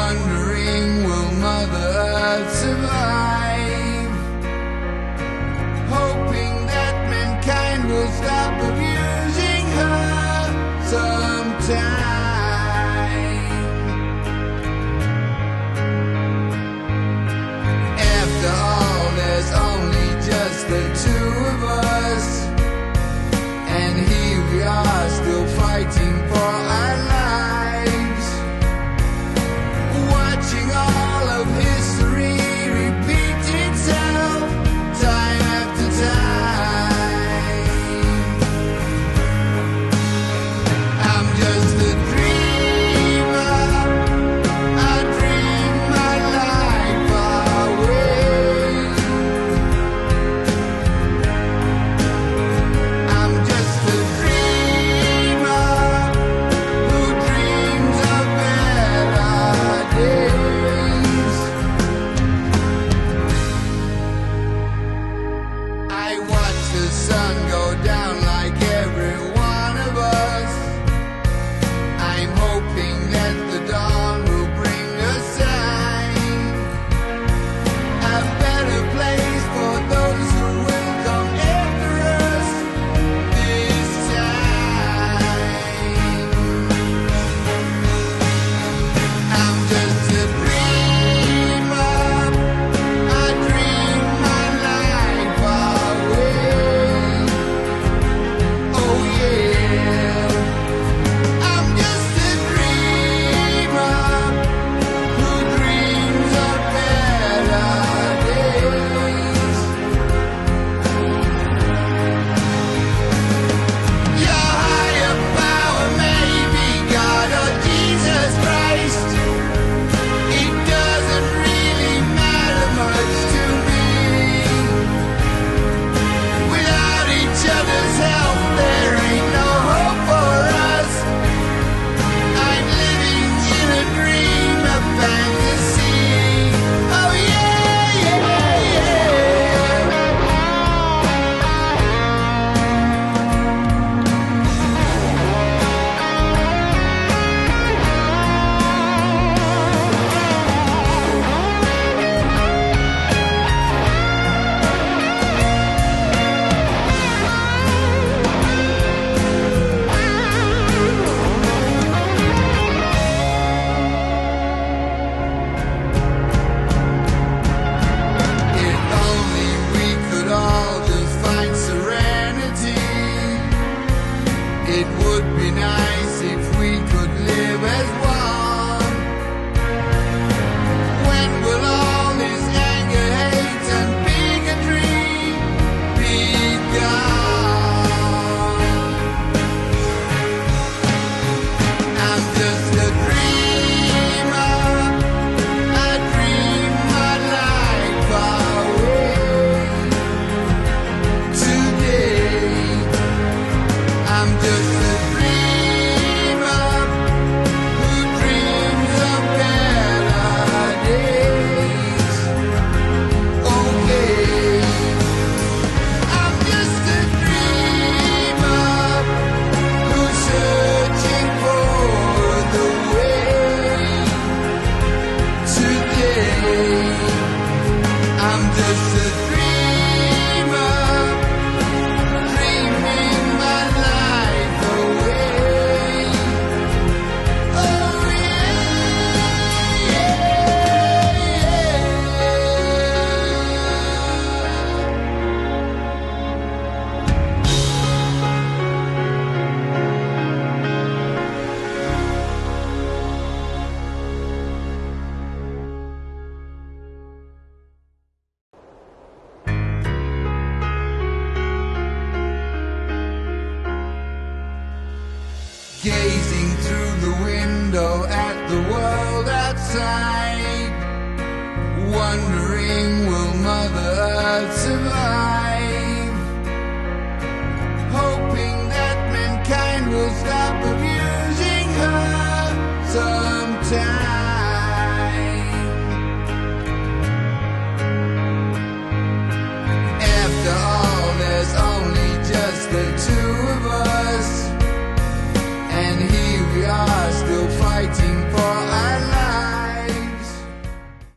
wondering will Mother Earth survive, hoping that mankind will stop abusing her sometime. After all, there's only just the two of us, and here we are still fighting for our lives, watching all of history repeat itself time after time. I'm just a dreamer, I dream my life away. I'm just a dreamer who dreams of better days. I watch the sun go down like every one of us. I'm hoping that the dawn will bring a sign, a better place for those who will come after us this time. I'm just a dreamer, I dream my life away. Oh yeah, I'm just a dreamer who dreams of better days. Your higher power may be God or Jesus Christ. It doesn't really matter much to me. Without each other's help, there ain't no hope for us. I'm living in a dream, a fantasy. Oh yeah, yeah, yeah. If only we could all just find serenity, it would be nice if we could live as one. When will all this anger, hate, and bigotry be gone? I'm just a dreamer, I dream my life away. Today, I'm just a dreamer who dreams of better days. Okay, I'm just a dreamer who's searching for the way. Today, I'm just a dreamer, dreaming my life away. Oh yeah, yeah, gazing through the window at the world outside, wondering will Mother Earth survive, hoping that mankind will stop abusing her sometime. After all, there's only just the two of us, and here we are still fighting